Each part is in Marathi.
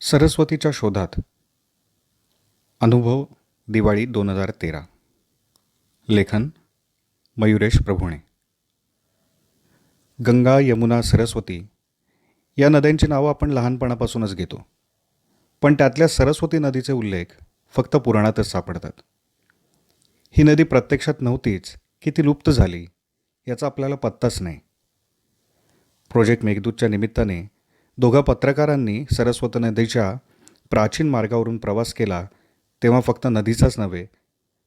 सरस्वतीच्या शोधात. अनुभव दिवाळी 2013. लेखन मयुरेश प्रभुणे. गंगा, यमुना, सरस्वती या नद्यांची नावं आपण लहानपणापासूनच घेतो, पण त्यातल्या सरस्वती नदीचे उल्लेख फक्त पुराणातच सापडतात. ही नदी प्रत्यक्षात नव्हतीच की ती लुप्त झाली याचा आपल्याला पत्ताच नाही. प्रोजेक्ट मेघदूतच्या निमित्ताने दोघा पत्रकारांनी सरस्वती नदीच्या प्राचीन मार्गावरून प्रवास केला तेव्हा फक्त नदीचाच नव्हे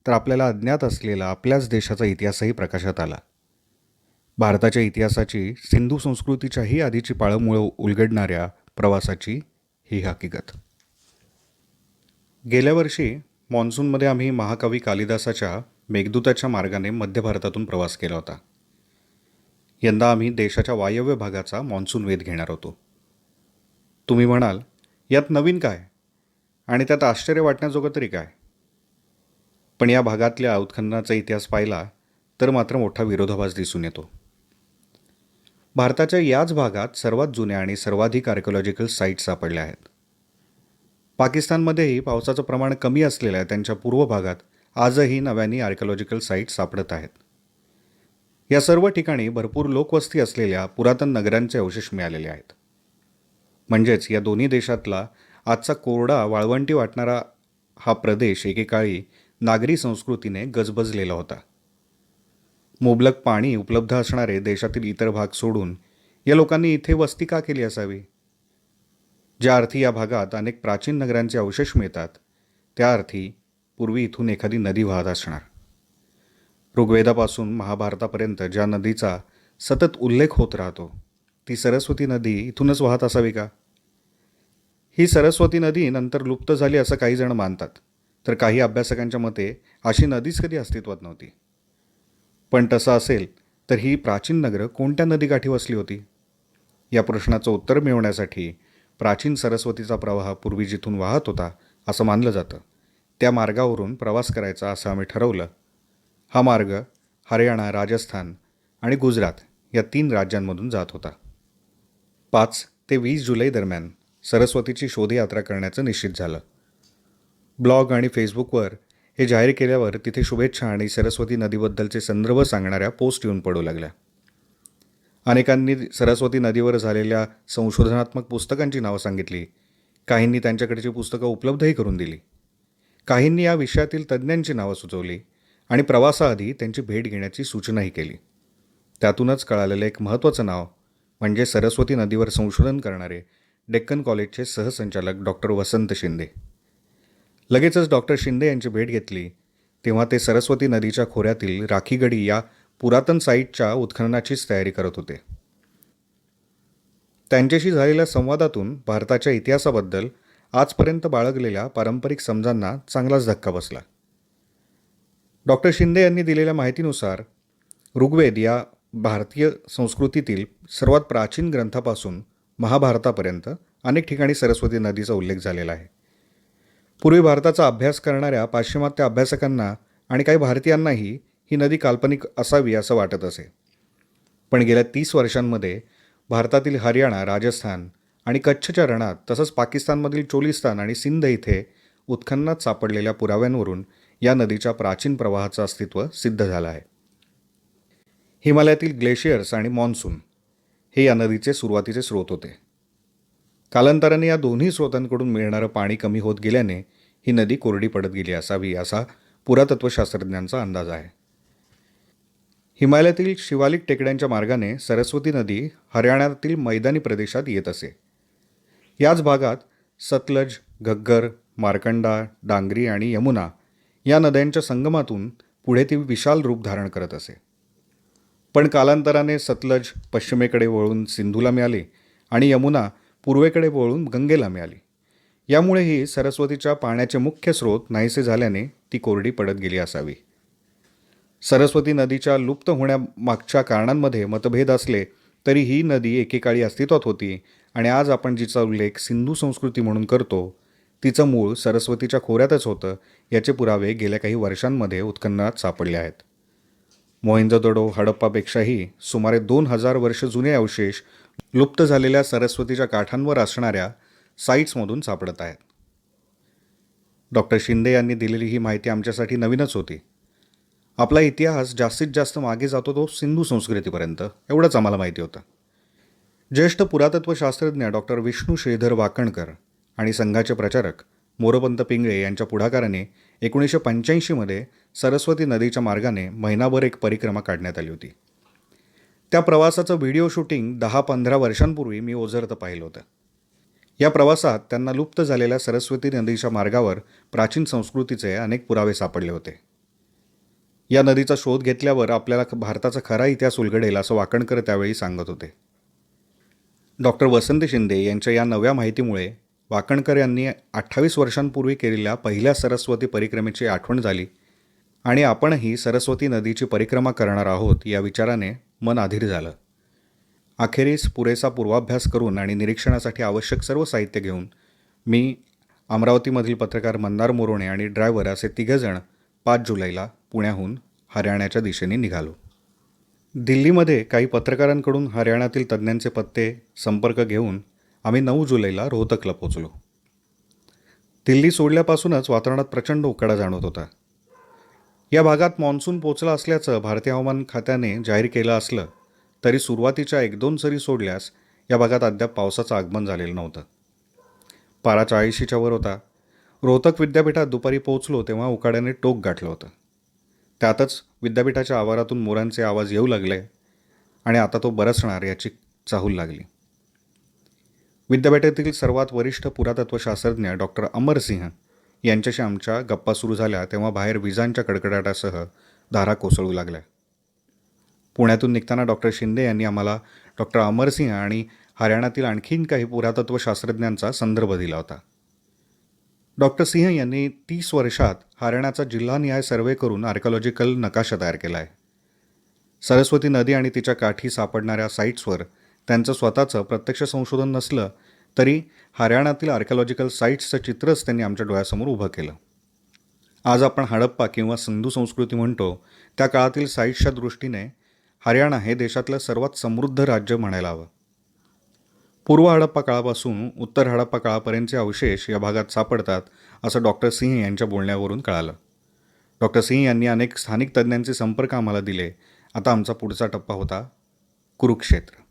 तर आपल्याला अज्ञात असलेला आपल्याच देशाचा इतिहासही प्रकाशात आला. भारताच्या इतिहासाची सिंधू संस्कृतीच्याही आधीची पाळंमुळं उलगडणाऱ्या प्रवासाची ही हकीकत. गेल्या वर्षी मॉन्सूनमध्ये आम्ही महाकवी कालिदासाच्या मेघदूताच्या मार्गाने मध्य भारतातून प्रवास केला होता. यंदा आम्ही देशाच्या वायव्य भागाचा मॉन्सून वेध घेणार होतो. तुम्ही म्हणाल, यात नवीन काय आणि त्यात आश्चर्य वाटण्याजोगं तरी काय? पण या भागातल्या उत्खननाचा इतिहास पाहिला तर मात्र मोठा विरोधाभास दिसून येतो. भारताच्या याच भागात सर्वात जुन्या आणि सर्वाधिक आर्किओलॉजिकल साईट्स सापडल्या आहेत. पाकिस्तानमध्येही पावसाचं प्रमाण कमी असलेल्या त्यांच्या पूर्व भागात आजही नव्याने आर्किओलॉजिकल साईट्स सापडत आहेत. या सर्व ठिकाणी भरपूर लोकवस्ती असलेल्या पुरातन नगरांचे अवशेष मिळालेले आहेत. म्हणजेच या दोन्ही देशातला आजचा कोरडा वाळवंटी वाटणारा हा प्रदेश एकेकाळी नागरी संस्कृतीने गजबजलेला होता. मुबलक पाणी उपलब्ध असणारे देशातील इतर भाग सोडून या लोकांनी इथे वस्ती का केली असावी? ज्या अर्थी या भागात अनेक प्राचीन नगरांचे अवशेष मिळतात त्या अर्थी पूर्वी इथून एखादी नदी वाहत असणार. ऋग्वेदापासून महाभारतापर्यंत ज्या नदीचा सतत उल्लेख होत राहतो ती सरस्वती नदी इथूनच वाहत असावी का? ही सरस्वती नदी नंतर लुप्त झाली असं काही जण मानतात, तर काही अभ्यासकांच्या मते अशी नदीच कधी अस्तित्वात नव्हती. पण तसं असेल तर ही प्राचीन नगरं कोणत्या नदीकाठी वसली होती? या प्रश्नाचं उत्तर मिळवण्यासाठी प्राचीन सरस्वतीचा प्रवाह पूर्वी जिथून वाहत होता असं मानलं जातं त्या मार्गावरून प्रवास करायचा असं आम्ही ठरवलं. हा मार्ग हरियाणा, राजस्थान आणि गुजरात या 3 राज्यांमधून जात होता. 5 ते 20 जुलै दरम्यान सरस्वतीची शोधयात्रा करण्याचं निश्चित झालं. ब्लॉग आणि फेसबुकवर हे जाहीर केल्यावर तिथे शुभेच्छा आणि सरस्वती नदीबद्दलचे संदर्भ सांगणाऱ्या पोस्ट येऊन पडू लागल्या. अनेकांनी सरस्वती नदीवर झालेल्या संशोधनात्मक पुस्तकांची नावं सांगितली. काहींनी त्यांच्याकडची पुस्तकं उपलब्धही करून दिली. काहींनी या विषयातील तज्ज्ञांची नावं सुचवली आणि प्रवासाआधी त्यांची भेट घेण्याची सूचनाही केली. त्यातूनच कळालेलं एक महत्त्वाचं नाव म्हणजे सरस्वती नदीवर संशोधन करणारे डेक्कन कॉलेजचे सहसंचालक डॉक्टर वसंत शिंदे. लगेचच डॉक्टर शिंदे यांची भेट घेतली तेव्हा ते सरस्वती नदीच्या खोऱ्यातील राखीगडी या पुरातन साईटच्या उत्खननाचीच तयारी करत होते. त्यांच्याशी झालेल्या संवादातून भारताच्या इतिहासाबद्दल आजपर्यंत बाळगलेल्या पारंपरिक समजांना चांगलाच धक्का बसला. डॉक्टर शिंदे यांनी दिलेल्या माहितीनुसार ऋग्वेद या भारतीय संस्कृतीतील सर्वात प्राचीन ग्रंथापासून महाभारतापर्यंत अनेक ठिकाणी सरस्वती नदीचा उल्लेख झालेला आहे. पूर्वी भारताचा अभ्यास करणाऱ्या पाश्चिमात्य अभ्यासकांना आणि काही भारतीयांनाही ही नदी काल्पनिक असावी असं वाटत असे. पण गेल्या 30 वर्षांमध्ये भारतातील हरियाणा, राजस्थान आणि कच्छच्या रणात तसंच पाकिस्तानमधील चोलिस्तान आणि सिंध इथे उत्खननात सापडलेल्या पुराव्यांवरून या नदीच्या प्राचीन प्रवाहाचं अस्तित्व सिद्ध झालं आहे. हिमालयातील ग्लेशियर्स आणि मॉन्सून हे या नदीचे सुरुवातीचे स्रोत होते. कालांतराने या दोन्ही स्रोतांकडून मिळणारं पाणी कमी होत गेल्याने ही नदी कोरडी पडत गेली असावी असा पुरातत्वशास्त्रज्ञांचा अंदाज आहे. हिमालयातील शिवालिक टेकड्यांच्या मार्गाने सरस्वती नदी हरियाणातील मैदानी प्रदेशात येत असे. याच भागात सतलज, घग्गर, मार्कंडा, डांगरी आणि यमुना या नद्यांच्या संगमातून पुढे ती विशाल रूप धारण करत असे. पण कालांतराने सतलज पश्चिमेकडे वळून सिंधूला मिळाली आणि यमुना पूर्वेकडे वळून गंगेला मिळाली. यामुळेही सरस्वतीच्या पाण्याचे मुख्य स्रोत नाहीसे झाल्याने ती कोरडी पडत गेली असावी. सरस्वती नदीच्या लुप्त होण्यामागच्या कारणांमध्ये मतभेद असले तरी ही नदी एकेकाळी अस्तित्वात होती आणि आज आपण जिचा उल्लेख सिंधू संस्कृती म्हणून करतो तिचं मूळ सरस्वतीच्या खोऱ्यातच होतं याचे पुरावे गेल्या काही वर्षांमध्ये उत्खननात सापडले आहेत. मोहेंजोदडो, हडप्पापेक्षाही सुमारे 2000 वर्ष जुने अवशेष लुप्त झालेल्या सरस्वतीच्या काठांवर असणाऱ्या साईट्समधून सापडत आहेत. डॉक्टर शिंदे यांनी दिलेली ही माहिती आमच्यासाठी नवीनच होती. आपला इतिहास जास्तीत जास्त मागे जातो तो सिंधू संस्कृतीपर्यंत, एवढंच आम्हाला माहिती होतं. ज्येष्ठ पुरातत्वशास्त्रज्ञ डॉक्टर विष्णू श्रीधर वाकणकर आणि संघाचे प्रचारक मोरोपंत पिंगळे यांच्या पुढाकाराने 1985मध्ये सरस्वती नदीच्या मार्गाने महिनाभर एक परिक्रमा काढण्यात आली होती. त्या प्रवासाचं व्हिडिओ शूटिंग 10-15 वर्षांपूर्वी मी ओझरतं पाहिलं होतं. या प्रवासात त्यांना लुप्त झालेल्या सरस्वती नदीच्या मार्गावर प्राचीन संस्कृतीचे अनेक पुरावे सापडले होते. या नदीचा शोध घेतल्यावर आपल्याला भारताचा खरा इतिहास उलगडेल असं वाकणकर त्यावेळी सांगत होते. डॉक्टर वसंत शिंदे यांच्या या नव्या माहितीमुळे वाकणकर यांनी 28 वर्षांपूर्वी केलेल्या पहिल्या सरस्वती परिक्रमेची आठवण झाली आणि आपणही सरस्वती नदीची परिक्रमा करणार आहोत या विचाराने मन अधीर झालं. अखेरीस पुरेसा पूर्वाभ्यास करून आणि निरीक्षणासाठी आवश्यक सर्व साहित्य घेऊन मी, अमरावतीमधील पत्रकार मंदार मोरोणे आणि ड्रायव्हर असे 3 जण 5 जुलैला पुण्याहून हरियाणाच्या दिशेने निघालो. दिल्लीमध्ये काही पत्रकारांकडून हरियाणातील तज्ज्ञांचे पत्ते संपर्क घेऊन आम्ही 9 जुलैला रोहतकला पोचलो. दिल्ली सोडल्यापासूनच वातावरणात प्रचंड उकाडा जाणवत होता. या भागात मान्सून पोचला असल्याचं भारतीय हवामान खात्याने जाहीर केलं असलं तरी सुरुवातीच्या 1-2 सरी सोडल्यास या भागात अद्याप पावसाचं आगमन झालेलं नव्हतं. पारा 40च्या वर होता. रोहतक विद्यापीठात दुपारी पोचलो तेव्हा उकाड्याने टोक गाठलं होतं. त्यातच विद्यापीठाच्या आवारातून मोरांचे आवाज येऊ लागले आणि आता तो बरसणार याची चाहूल लागली. विद्यापीठातील सर्वात वरिष्ठ पुरातत्वशास्त्रज्ञ डॉक्टर अमरसिंह यांच्याशी आमच्या गप्पा सुरू झाल्या तेव्हा बाहेर विजांच्या कडकडाटासह धारा कोसळू लागल्या. पुण्यातून निघताना डॉक्टर शिंदे यांनी आम्हाला डॉक्टर अमरसिंह आणि हरियाणातील आणखीन काही पुरातत्वशास्त्रज्ञांचा संदर्भ दिला होता. डॉक्टर सिंह यांनी 30 वर्षात हरियाणाचा जिल्हानिहाय सर्वे करून आर्किओलॉजिकल नकाशा तयार केला आहे. सरस्वती नदी आणि तिच्या काठी सापडणाऱ्या साईट्सवर त्यांचं स्वतःचं प्रत्यक्ष संशोधन नसलं तरी हरियाणातील आर्किओलॉजिकल साईट्सचं चित्रच त्यांनी आमच्या डोळ्यासमोर उभं केलं. आज आपण हडप्पा किंवा सिंधू संस्कृती म्हणतो त्या काळातील साईट्सच्या दृष्टीने हरियाणा हे देशातलं सर्वात समृद्ध राज्य म्हणायला हवं. पूर्व हडप्पा काळापासून उत्तर हडप्पा काळापर्यंतचे अवशेष या भागात सापडतात असं डॉक्टर सिंह यांच्या बोलण्यावरून कळालं. डॉक्टर सिंह यांनी अनेक स्थानिक तज्ज्ञांचे संपर्क आम्हाला दिले. आता आमचा पुढचा टप्पा होता कुरुक्षेत्र.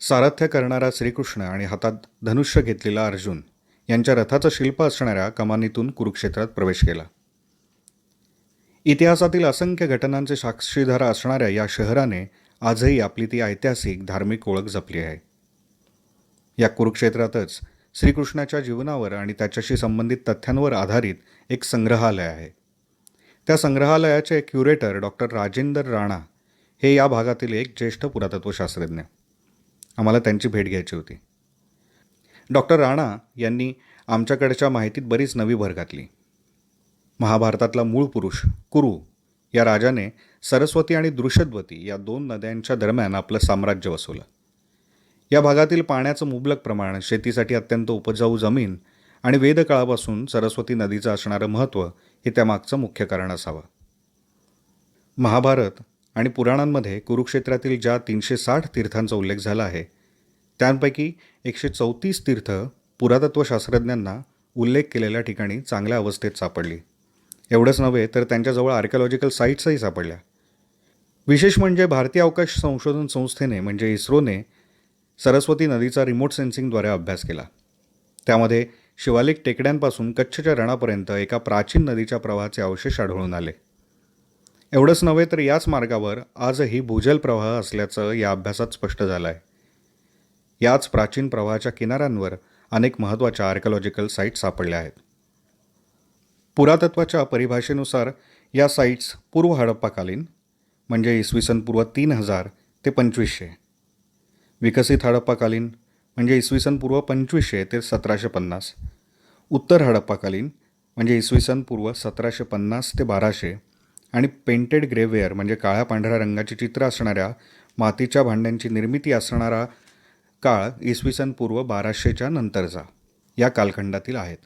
सारथ्य करणारा श्रीकृष्ण आणि हातात धनुष्य घेतलेला अर्जुन यांच्या रथाचं शिल्प असणाऱ्या कमानीतून कुरुक्षेत्रात प्रवेश केला. इतिहासातील असंख्य घटनांचे साक्षीदार असणाऱ्या या शहराने आजही आपली ती ऐतिहासिक धार्मिक ओळख जपली आहे. या कुरुक्षेत्रातच श्रीकृष्णाच्या जीवनावर आणि त्याच्याशी संबंधित तथ्यांवर आधारित एक संग्रहालय आहे. त्या संग्रहालयाचे क्युरेटर डॉक्टर राजेंद्र राणा हे या भागातील एक ज्येष्ठ पुरातत्वशास्त्रज्ञ. आम्हाला त्यांची भेट घ्यायची होती. डॉक्टर राणा यांनी आमच्याकडच्या माहितीत बरीच नवी भर घातली. महाभारतातला मूळ पुरुष कुरु या राजाने सरस्वती आणि दृषद्वती या 2 नद्यांच्या दरम्यान आपलं साम्राज्य वसवलं. या भागातील पाण्याचं मुबलक प्रमाण, शेतीसाठी अत्यंत उपजाऊ जमीन आणि वेदकाळापासून सरस्वती नदीचं असणारं महत्त्व हे त्यामागचं मुख्य कारण असावं. महाभारत आणि पुराणांमध्ये कुरुक्षेत्रातील ज्या 360 तीर्थांचा उल्लेख झाला आहे त्यांपैकी 134 तीर्थ पुरातत्वशास्त्रज्ञांना उल्लेख केलेल्या ठिकाणी चांगल्या अवस्थेत सापडली. एवढंच नव्हे तर त्यांच्याजवळ आर्किओलॉजिकल साईट्सही सापडल्या. विशेष म्हणजे भारतीय अवकाश संशोधन संस्थेने म्हणजे इस्रोने सरस्वती नदीचा रिमोट सेन्सिंगद्वारे अभ्यास केला. त्यामध्ये शिवालिक टेकड्यांपासून कच्छच्या रणापर्यंत एका प्राचीन नदीच्या प्रवाहाचे अवशेष आढळून आले. एवढंच नव्हे तर याच मार्गावर आजही भूजल प्रवाह असल्याचं या अभ्यासात स्पष्ट झालं आहे. याच प्राचीन प्रवाहाच्या किनाऱ्यांवर अनेक महत्त्वाच्या आर्किओलॉजिकल साईट्स सापडल्या आहेत. पुरातत्वाच्या परिभाषेनुसार या साईट्स पूर्व हडप्पाकालीन म्हणजे इसवी सन पूर्व 3000 ते 2500, विकसित हडप्पाकालीन म्हणजे इसवी सन पूर्व 2500 ते 1750, उत्तर हडप्पाकालीन म्हणजे इसवी सन पूर्व 1750 ते 1200 आणि पेंटेड ग्रेवेअर म्हणजे काळ्या पांढऱ्या रंगाची चित्र असणाऱ्या मातीच्या भांड्यांची निर्मिती असणारा काळ इसवी सन पूर्व 1200च्या नंतरचा या कालखंडातील आहेत.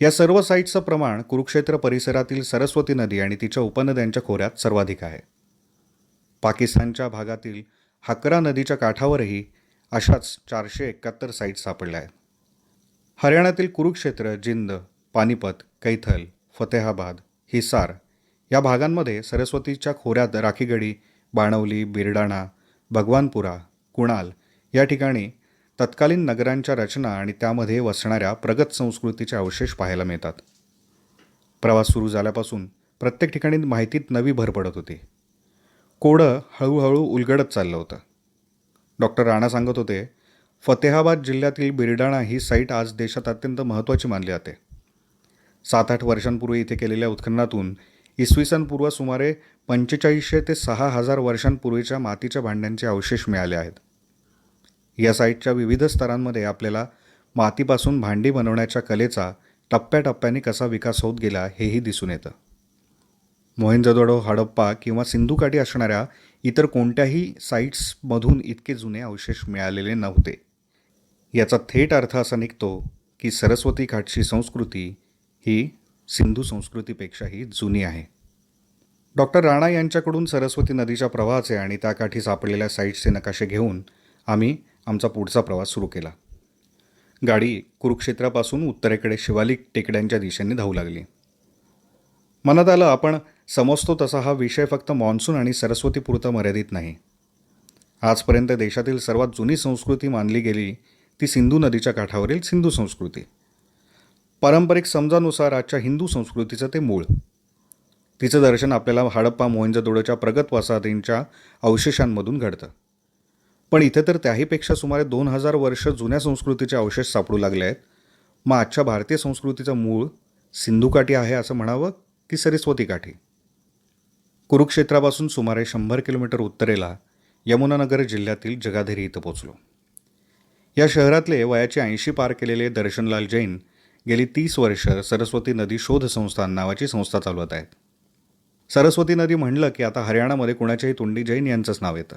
या सर्व साईट्सचं प्रमाण कुरुक्षेत्र परिसरातील सरस्वती नदी आणि तिच्या उपनद्यांच्या खोऱ्यात सर्वाधिक आहे. पाकिस्तानच्या भागातील हकरा नदीच्या काठावरही अशाच 471 साईट्स सापडल्या आहेत. हरियाणातील कुरुक्षेत्र, जिंद, पानिपत, कैथल, फतेहाबाद, हिसार या भागांमध्ये सरस्वतीच्या खोऱ्यात राखीगढी, बाणवली, बिरडाणा, भगवानपुरा, कुणाल या ठिकाणी तत्कालीन नगरांच्या रचना आणि त्यामध्ये वसणाऱ्या प्रगत संस्कृतीचे अवशेष पाहायला मिळतात. प्रवास सुरू झाल्यापासून प्रत्येक ठिकाणी माहितीत नवी भर पडत होती. कोडं हळूहळू उलगडत चाललं होतं. डॉक्टर राणा सांगत होते, फतेहाबाद जिल्ह्यातील बिरडाणा ही साईट आज देशात अत्यंत महत्त्वाची मानली जाते. 7-8 वर्षांपूर्वी इथे केलेल्या उत्खननातून इसवी सन पूर्व सुमारे 4500 ते 6000 वर्षांपूर्वीच्या मातीच्या भांड्यांचे अवशेष मिळाले आहेत. या साईटच्या विविध स्तरांमध्ये आपल्याला मातीपासून भांडी बनवण्याच्या कलेचा टप्प्याटप्प्याने कसा विकास होत गेला हेही दिसून येतं. मोहेंजोदडो, हडप्पा किंवा सिंधुकाठी असणाऱ्या इतर कोणत्याही साईट्समधून इतके जुने अवशेष मिळालेले नव्हते. याचा थेट अर्थ असा निघतो की सरस्वती काठची संस्कृती ही सिंधू संस्कृतीपेक्षाही जुनी आहे. डॉक्टर राणा यांच्याकडून सरस्वती नदीच्या प्रवाहाचे आणि त्याकाठी सापडलेल्या साईट्सचे नकाशे घेऊन आम्ही आमचा पुढचा प्रवास सुरू केला. गाडी कुरुक्षेत्रापासून उत्तरेकडे शिवालिक टेकड्यांच्या दिशेने धावू लागली. मनात आलं, आपण समजतो तसा हा विषय फक्त मान्सून आणि सरस्वतीपुरता मर्यादित नाही. आजपर्यंत देशातील सर्वात जुनी संस्कृती मानली गेली ती सिंधू नदीच्या काठावरील सिंधू संस्कृती. पारंपरिक समजानुसार आजच्या हिंदू संस्कृतीचं ते मूळ. तिचं दर्शन आपल्याला हडप्पा, मोहेंजोदडोच्या प्रगत वसाहतींच्या अवशेषांमधून घडतं. पण इथे तर त्याहीपेक्षा सुमारे 2000 वर्ष जुन्या संस्कृतीचे अवशेष सापडू लागले आहेत. मग आजच्या भारतीय संस्कृतीचं मूळ सिंधुकाठी आहे असं म्हणावं की सरस्वती काठी? कुरुक्षेत्रापासून सुमारे 100 किलोमीटर उत्तरेला यमुनानगर जिल्ह्यातील जगाधरी इथं पोचलो. या शहरातले वयाची 80 पार केलेले दर्शनलाल जैन गेली 30 वर्ष सरस्वती नदी शोध संस्थान नावाची संस्था चालवत आहेत. सरस्वती नदी म्हणलं की आता हरियाणामध्ये कुणाच्याही तोंडी जैन यांचंच नाव येतं.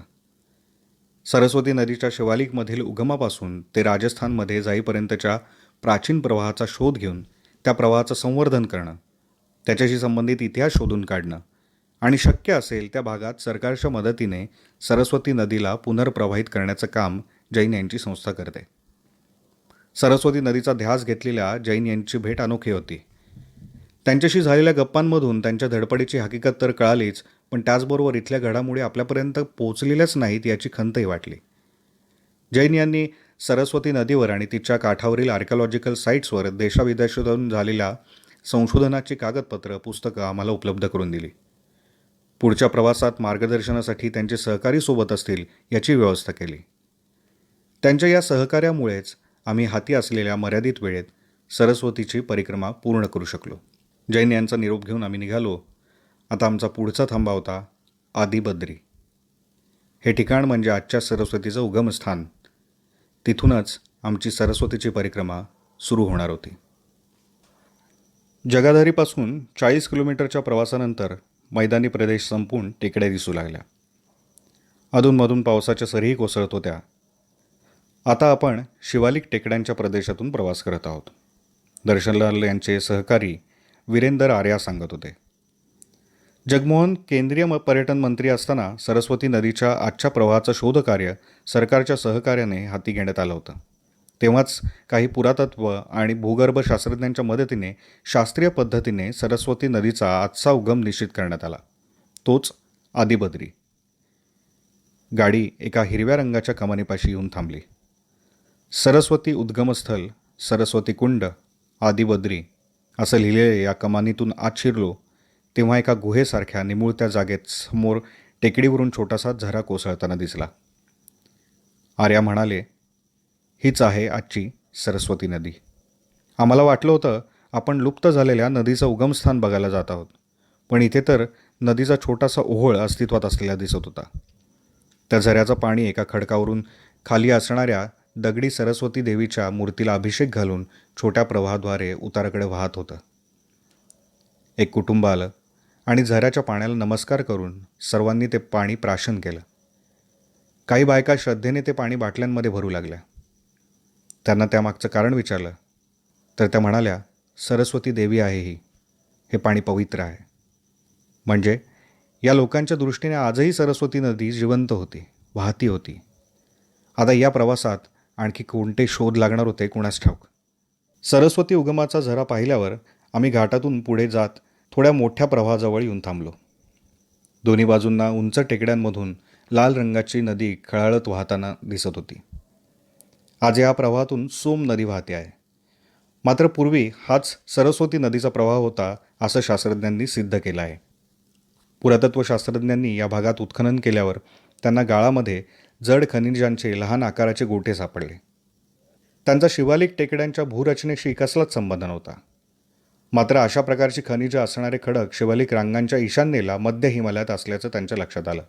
सरस्वती नदीच्या शिवालिकमधील उगमापासून ते राजस्थानमध्ये जाईपर्यंतच्या प्राचीन प्रवाहाचा शोध घेऊन त्या प्रवाहाचं संवर्धन करणं, त्याच्याशी संबंधित इतिहास शोधून काढणं आणि शक्य असेल त्या भागात सरकारच्या मदतीने सरस्वती नदीला पुनर्प्रवाहित करण्याचं काम जैन यांची संस्था करते. सरस्वती नदीचा ध्यास घेतलेल्या जैन यांची भेट अनोखी होती. त्यांच्याशी झालेल्या गप्पांमधून त्यांच्या धडपडीची हकीकत तर कळालीच, पण त्याचबरोबर इथल्या घडामोडी आपल्यापर्यंत पोचलेल्याच नाहीत याची खंतही वाटली. जैन यांनी सरस्वती नदीवर आणि तिच्या काठावरील आर्किओलॉजिकल साईट्सवर देशाविदेशातून झालेल्या संशोधनाची कागदपत्रं, पुस्तकं आम्हाला उपलब्ध करून दिली. पुढच्या प्रवासात मार्गदर्शनासाठी त्यांचे सहकारी सोबत असतील याची व्यवस्था केली. त्यांच्या या सहकार्यामुळेच आम्ही हाती असलेल्या मर्यादित वेळेत सरस्वतीची परिक्रमा पूर्ण करू शकलो. जैन यांचा निरोप घेऊन आम्ही निघालो. आता आमचा पुढचा थांबा होता आदिबद्री. हे ठिकाण म्हणजे आजच्या सरस्वतीचं उगमस्थान. तिथूनच आमची सरस्वतीची परिक्रमा सुरू होणार होती. जगाधरीपासून 40 किलोमीटरच्या प्रवासानंतर मैदानी प्रदेश संपून टेकड्या दिसू लागल्या. अधूनमधून पावसाच्या सरीही कोसळत होत्या. आता आपण शिवालिक टेकड्यांच्या प्रदेशातून प्रवास करत आहोत. दर्शनलाल यांचे सहकारी वीरेंद्र आर्या सांगत होते, जगमोहन केंद्रीय पर्यटन मंत्री असताना सरस्वती नदीच्या आजच्या प्रवाहाचं शोधकार्य सरकारच्या सहकार्याने हाती घेण्यात आलं होतं. तेव्हाच काही पुरातत्व आणि भूगर्भ शास्त्रज्ञांच्या मदतीने शास्त्रीय पद्धतीने सरस्वती नदीचा आजचा उगम निश्चित करण्यात आला, तोच आदिबद्री. गाडी एका हिरव्या रंगाच्या कमानीपाशी येऊन थांबली. सरस्वती उद्गमस्थल, सरस्वती कुंड, आदिबद्री असं लिहिलेले या कमानीतून आत शिरलो तेव्हा एका गुहेसारख्या निमुळत्या जागेत समोर टेकडीवरून छोटासा झरा कोसळताना दिसला. आर्या म्हणाले, हीच आहे आजची सरस्वती नदी. आम्हाला वाटलं होतं आपण लुप्त झालेल्या नदीचं उगमस्थान बघायला जात आहोत, पण इथे तर नदीचा छोटासा ओहोळ अस्तित्वात असलेला दिसत होता. त्या झऱ्याचं पाणी एका खडकावरून खाली असणाऱ्या दगडी सरस्वती देवीच्या मूर्तीला अभिषेक घालून छोट्या प्रवाहाद्वारे उताराकडे वाहत होतं. एक कुटुंब आलं आणि झऱ्याच्या पाण्याला नमस्कार करून सर्वांनी ते पाणी प्राशन केलं. काही बायका श्रद्धेने ते पाणी बाटल्यांमध्ये भरू लागल्या. त्यांना त्यामागचं कारण विचारलं तर त्या म्हणाल्या, सरस्वती देवी आहे ही, हे पाणी पवित्र आहे. म्हणजे या लोकांच्या दृष्टीने आजही सरस्वती नदी जिवंत होती, वाहती होती. आता या प्रवासात आणखी कोणते शोध लागणार होते कुणास ठाऊक. सरस्वती उगमाचा झरा पाहिल्यावर आम्ही घाटातून पुढे जात थोड्या मोठ्या प्रवाहाजवळ येऊन थांबलो. दोन्ही बाजूंना उंच टेकड्यांमधून लाल रंगाची नदी खळाळत वाहताना दिसत होती. आज या प्रवाहातून सोम नदी वाहते आहे. मात्र पूर्वी हाच सरस्वती नदीचा प्रवाह होता असं शास्त्रज्ञांनी सिद्ध केलं आहे. पुरातत्वशास्त्रज्ञांनी या भागात उत्खनन केल्यावर त्यांना गाळामध्ये जड खनिजांचे लहान आकाराचे गोटे सापडले. त्यांचा शिवालिक टेकड्यांच्या भूरचनेशी कसलाच संबंध नव्हता. मात्र अशा प्रकारची खनिजं असणारे खडक शिवालिक रांगांच्या ईशान्येला मध्य हिमालयात असल्याचं त्यांच्या लक्षात आलं.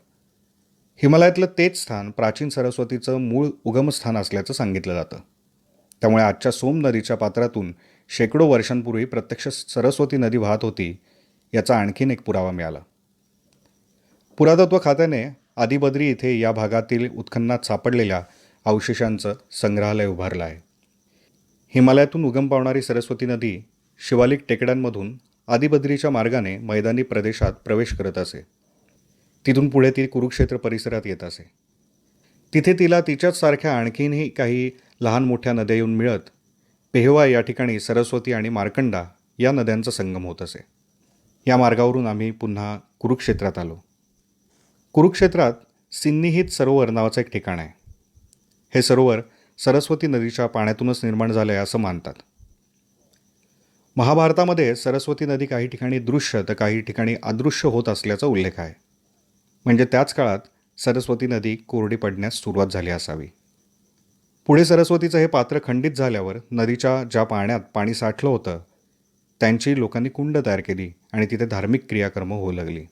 हिमालयातलं तेच स्थान प्राचीन सरस्वतीचं मूळ उगमस्थान असल्याचं सांगितलं जातं. त्यामुळे आजच्या सोम नदीच्या पात्रातून शेकडो वर्षांपूर्वी प्रत्यक्ष सरस्वती नदी वाहत होती याचा आणखीन एक पुरावा मिळाला. पुरातत्व खात्याने आदिबद्री इथे या भागातील उत्खननात सापडलेल्या अवशेषांचं संग्रहालय उभारलं आहे. हिमालयातून उगम पावणारी सरस्वती नदी शिवालिक टेकड्यांमधून आदिबद्रीच्या मार्गाने मैदानी प्रदेशात प्रवेश करत असे. तिथून पुढे ती कुरुक्षेत्र परिसरात येत असे. तिथे तिला तिच्याच सारख्या आणखीनही काही लहान मोठ्या नद्या येऊन मिळत पेहवा या ठिकाणी सरस्वती आणि मार्कंडा या नद्यांचा संगम होत असे. या मार्गावरून आम्ही पुन्हा कुरुक्षेत्रात आलो. कुरुक्षेत्रात सिन्निहित सरोवर नावाचं एक ठिकाण आहे. हे सरोवर सरस्वती नदीच्या पाण्यातूनच निर्माण झालं आहे असं मानतात. महाभारतामध्ये सरस्वती नदी काही ठिकाणी दृश्य तर काही ठिकाणी अदृश्य होत असल्याचा उल्लेख आहे. म्हणजे त्याच काळात सरस्वती नदी कोरडी पडण्यास सुरुवात झाली असावी. पुढे सरस्वतीचं हे पात्र खंडित झाल्यावर नदीच्या ज्या पाण्यात पाणी साठलं होतं त्यांची लोकांनी कुंड तयार केली आणि तिथे धार्मिक क्रियाकर्म होऊ लागली.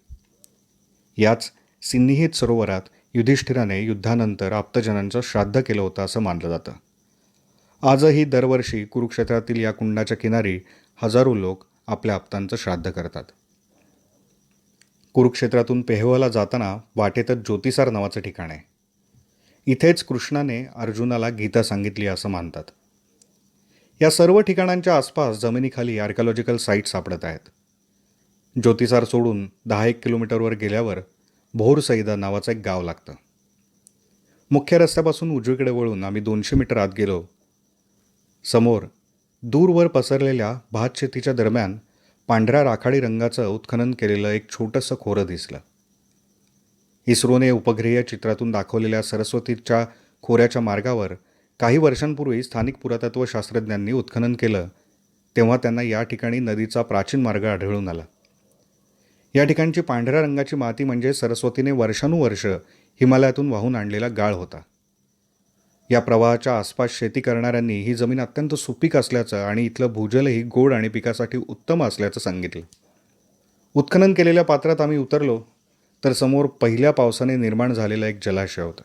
याच सिन्निहित सरोवरात युधिष्ठिराने युद्धानंतर आप्तजनांचं श्राद्ध केलं होतं असं मानलं जातं. आजही दरवर्षी कुरुक्षेत्रातील या कुंडाच्या किनारी हजारो लोक आपल्या आप्तांचं श्राद्ध करतात. कुरुक्षेत्रातून पेहवाला जाताना वाटेतच ज्योतिसार नावाचं ठिकाण आहे. इथेच कृष्णाने अर्जुनाला गीता सांगितली असं मानतात. या सर्व ठिकाणांच्या आसपास जमिनीखाली आर्किओलॉजिकल साईट सापडत आहेत. ज्योतिसार सोडून 10-1 किलोमीटरवर गेल्यावर भोर सैदा नावाचं एक गाव लागतं. मुख्य रस्त्यापासून उजवीकडे वळून आम्ही 200 मीटर आत गेलो. समोर दूरवर पसरलेल्या भातशेतीच्या दरम्यान पांढऱ्या राखाडी रंगाचं उत्खनन केलेलं एक छोटंसं खोरं दिसलं. इस्रोने उपग्रहीय चित्रातून दाखवलेल्या सरस्वतीच्या खोऱ्याच्या मार्गावर काही वर्षांपूर्वी स्थानिक पुरातत्व शास्त्रज्ञांनी उत्खनन केलं तेव्हा त्यांना या ठिकाणी नदीचा प्राचीन मार्ग आढळून आला. या ठिकाणची पांढऱ्या रंगाची माती म्हणजे सरस्वतीने वर्षानुवर्ष हिमालयातून वाहून आणलेला गाळ होता. या प्रवाहाच्या आसपास शेती करणाऱ्यांनी ही जमीन अत्यंत सुपीक असल्याचं आणि इथलं भूजलही गोड आणि पिकासाठी उत्तम असल्याचं सांगितलं. उत्खनन केलेल्या पात्रात आम्ही उतरलो तर समोर पहिल्या पावसाने निर्माण झालेलं एक जलाशय होतं.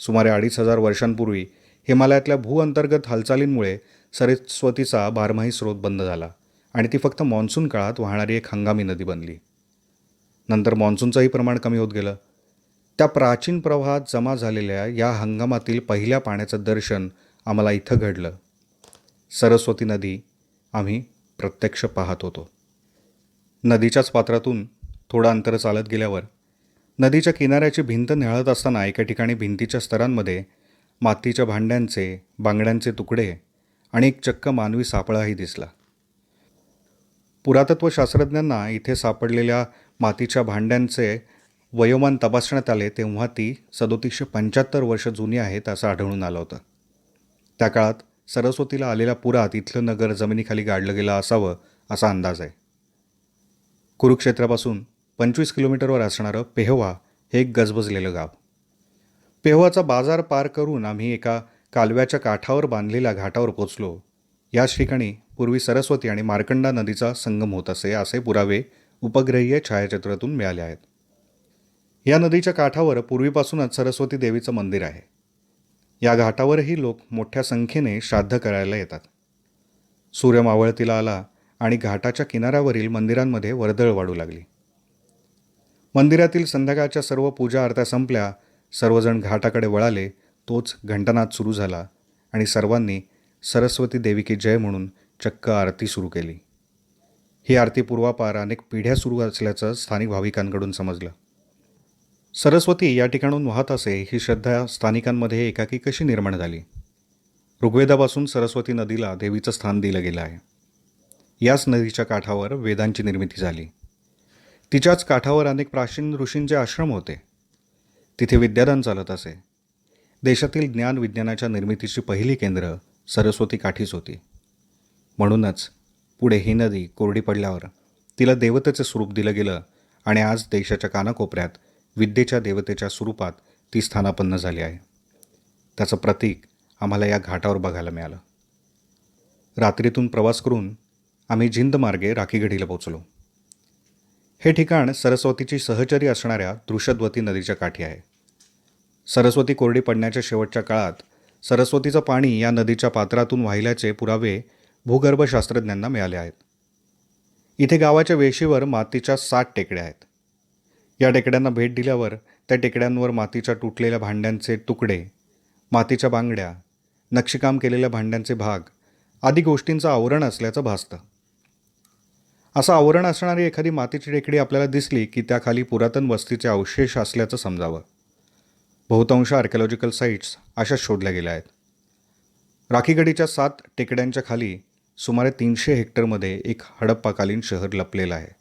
सुमारे 2500 वर्षांपूर्वी हिमालयातल्या भूअंतर्गत हालचालींमुळे सरस्वतीचा बारमाही स्रोत बंद झाला आणि ती फक्त मान्सून काळात वाहणारी एक हंगामी नदी बनली. नंतर मान्सूनचंही प्रमाण कमी होत गेलं. त्या प्राचीन प्रवाहात जमा झालेल्या या हंगामातील पहिल्या पाण्याचं दर्शन आम्हाला इथं घडलं. सरस्वती नदी आम्ही प्रत्यक्ष पाहत होतो. नदीच्याच पात्रातून थोडं अंतर चालत गेल्यावर नदीच्या किनाऱ्याची भिंत न्याहाळत असताना एका ठिकाणी भिंतीच्या स्तरांमध्ये मातीच्या भांड्यांचे, बांगड्यांचे तुकडे आणि एक चक्क मानवी सापळाही दिसला. पुरातत्वशास्त्रज्ञांना इथे सापडलेल्या मातीच्या भांड्यांचे वयोमान तपासण्यात आले तेव्हा ती 3775 वर्ष जुनी आहेत असं आढळून आलं होतं. त्या काळात सरस्वतीला आलेल्या पुरात इथलं नगर जमिनीखाली गाडलं गेलं असावं असा अंदाज आहे. कुरुक्षेत्रापासून 25 किलोमीटरवर असणारं पेहवा हे एक गजबजलेलं गाव. पेहवाचा बाजार पार करून आम्ही एका कालव्याच्या काठावर बांधलेल्या घाटावर पोचलो. याच ठिकाणी पूर्वी सरस्वती आणि मार्कंडा नदीचा संगम होत असे पुरावे उपग्रहीय छायाचित्रातून मिळाले आहेत. या नदीच्या काठावर पूर्वीपासूनच सरस्वती देवीचं मंदिर आहे. या घाटावरही लोक मोठ्या संख्येने श्राद्ध करायला येतात. सूर्य मावळतीला आला आणि घाटाच्या किनाऱ्यावरील मंदिरांमध्ये वर्दळ वाढू लागली. मंदिरातील संध्याकाळच्या सर्व पूजा आरत्या संपल्या. सर्वजण घाटाकडे वळाले. तोच घंटानाद सुरू झाला आणि सर्वांनी सरस्वती देवी की जय म्हणून चक्क आरती सुरू केली. ही आरती पूर्वापार अनेक पिढ्या सुरू असल्याचं स्थानिक भाविकांकडून समजलं. सरस्वती या ठिकाणून वाहत असे ही श्रद्धा स्थानिकांमध्ये एकाकी कशी निर्माण झाली? ऋग्वेदापासून सरस्वती नदीला देवीचं स्थान दिलं गेलं आहे. याच नदीच्या काठावर वेदांची निर्मिती झाली. तिच्याच काठावर अनेक प्राचीन ऋषींचे आश्रम होते. तिथे विद्यादान चालत असे. देशातील ज्ञान विज्ञानाच्या निर्मितीची पहिली केंद्र सरस्वती काठीच होती. म्हणूनच पुढे ही नदी कोरडी पडल्यावर तिला देवतेचे स्वरूप दिलं गेलं आणि आज देशाच्या कानाकोपऱ्यात विद्येच्या देवतेच्या स्वरूपात ती स्थानापन्न झाली आहे. त्याचं प्रतीक आम्हाला या घाटावर बघायला मिळालं. रात्रीतून प्रवास करून आम्ही जिंद मार्गे राखीगढीला पोचलो. हे ठिकाण सरस्वतीची सहचरी असणाऱ्या दृषद्वती नदीच्या काठी आहे. सरस्वती कोरडी पडण्याच्या शेवटच्या काळात सरस्वतीचं पाणी या नदीच्या पात्रातून वाहिल्याचे पुरावे भूगर्भशास्त्रज्ञांना मिळाले आहेत. इथे गावाच्या वेशीवर मातीच्या 7 टेकड्या आहेत. या टेकड्यांना भेट दिल्यावर त्या टेकड्यांवर मातीच्या तुटलेल्या भांड्यांचे तुकडे, मातीच्या बांगड्या, नक्षीकाम केलेल्या भांड्यांचे भाग आदी गोष्टींचं आवरण असल्याचं भासतं. असं आवरण असणारी एखादी मातीची टेकडी आपल्याला दिसली की त्याखाली पुरातन वस्तीचे अवशेष असल्याचं समजावं. बहुतांश आर्किओलॉजिकल साईट्स अशाच शोधल्या गेल्या आहेत. राखीगढीच्या 7 टेकड्यांच्या खाली सुमारे 300 हेक्टरमध्ये एक हडप्पाकालीन शहर लपलेलं आहे.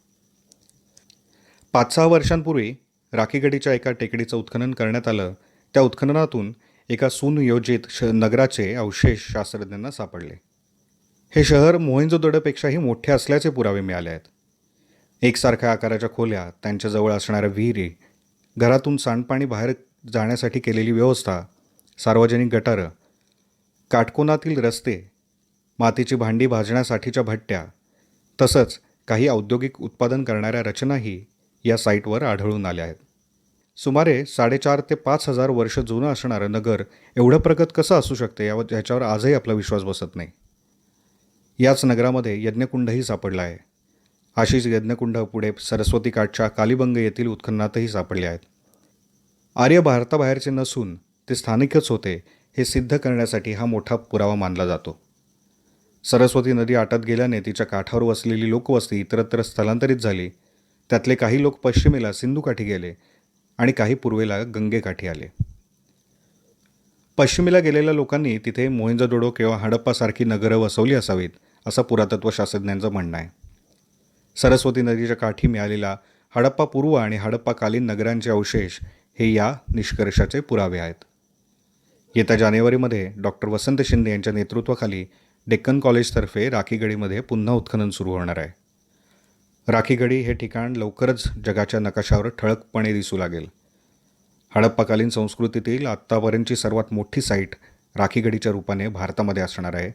5-6 वर्षांपूर्वी राखीगढीच्या एका टेकडीचं उत्खनन करण्यात आलं. त्या उत्खननातून एका सुनियोजित नगराचे अवशेष शास्त्रज्ञांना सापडले. हे शहर मोहेंजोदडोपेक्षाही मोठे असल्याचे पुरावे मिळाले आहेत. एकसारख्या आकाराच्या खोल्या, त्यांच्याजवळ असणाऱ्या विहिरी, घरातून सांडपाणी बाहेर जाण्यासाठी केलेली व्यवस्था, सार्वजनिक गटारं, काटकोनातील रस्ते, मातीची भांडी भाजण्यासाठीच्या भट्ट्या, तसंच काही औद्योगिक उत्पादन करणाऱ्या रचनाही या साईटवर आढळून आल्या आहेत. सुमारे 4,500 ते 5,000 वर्ष जुनं असणारं नगर एवढं प्रगत कसं असू शकते याच्यावर आजही आपला विश्वास बसत नाही. याच नगरामध्ये यज्ञकुंडही सापडला आहे. अशीच यज्ञकुंड पुढे सरस्वती काठच्या कालिबंग येथील उत्खननातही सापडले आहेत. आर्य भारताबाहेरचे नसून ते स्थानिकच होते हे सिद्ध करण्यासाठी हा मोठा पुरावा मानला जातो. सरस्वती नदी आटत गेल्याने तिच्या काठावर वसलेली लोकवस्ती इतरत्र स्थलांतरित झाली. त्यातले काही लोक पश्चिमेला सिंधुकाठी गेले आणि काही पूर्वेला गंगेकाठी आले. पश्चिमेला गेलेल्या लोकांनी तिथे मोहेंजोदडो किंवा हडप्पासारखी नगरं वसवली असावीत असं पुरातत्वशास्त्रज्ञांचं म्हणणं आहे. सरस्वती नदीच्या काठी मिळालेला हडप्पा पूर्व आणि हडप्पाकालीन नगरांचे अवशेष हे या निष्कर्षाचे पुरावे आहेत. येत्या जानेवारीमध्ये डॉक्टर वसंत शिंदे यांच्या नेतृत्वाखाली डेक्कन कॉलेजतर्फे राखीगढीमध्ये पुन्हा उत्खनन सुरू होणार आहे. राखीगढी हे ठिकाण लवकरच जगाच्या नकाशावर ठळकपणे दिसू लागेल. हडप्पाकालीन संस्कृतीतील आत्तापर्यंतची सर्वात मोठी साईट राखीगढीच्या रूपाने भारतामध्ये असणार आहे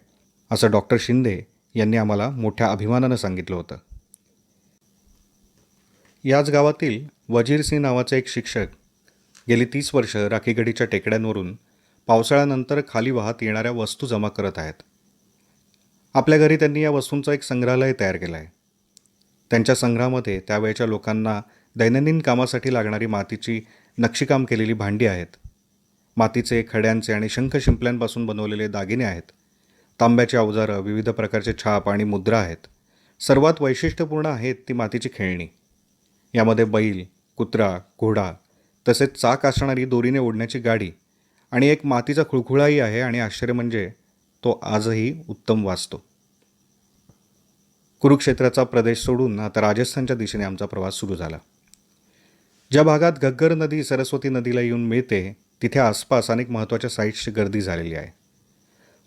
असं डॉक्टर शिंदे यांनी आम्हाला मोठ्या अभिमानानं सांगितलं होतं. याच गावातील वजीर सिंह नावाचे एक शिक्षक गेली 30 वर्ष राखीगढीच्या टेकड्यांवरून पावसाळ्यानंतर खाली वाहत येणाऱ्या वस्तू जमा करत आहेत. आपल्या घरी त्यांनी या वस्तूंचा एक संग्रहालय तयार केला आहे. त्यांच्या संग्रहामध्ये त्यावेळच्या लोकांना दैनंदिन कामासाठी लागणारी मातीची नक्षीकाम केलेली भांडी आहेत. मातीचे, खड्यांचे आणि शंख शिंपल्यांपासून बनवलेले दागिने आहेत. तांब्याची अवजारं, विविध प्रकारचे छाप आणि मुद्रा आहेत. सर्वात वैशिष्ट्यपूर्ण आहेत ती मातीची खेळणी. यामध्ये बैल, कुत्रा, घोडा, तसेच चाक असणारी दोरीने ओढण्याची गाडी आणि एक मातीचा खुळखुळाही आहे. आणि आश्चर्य म्हणजे तो आजही उत्तम वाचतो. कुरुक्षेत्राचा प्रदेश सोडून आता राजस्थानच्या दिशेने आमचा प्रवास सुरू झाला. ज्या भागात घग्गर नदी सरस्वती नदीला येऊन मिळते तिथे आसपास अनेक महत्त्वाच्या साईट्सची गर्दी झालेली आहे.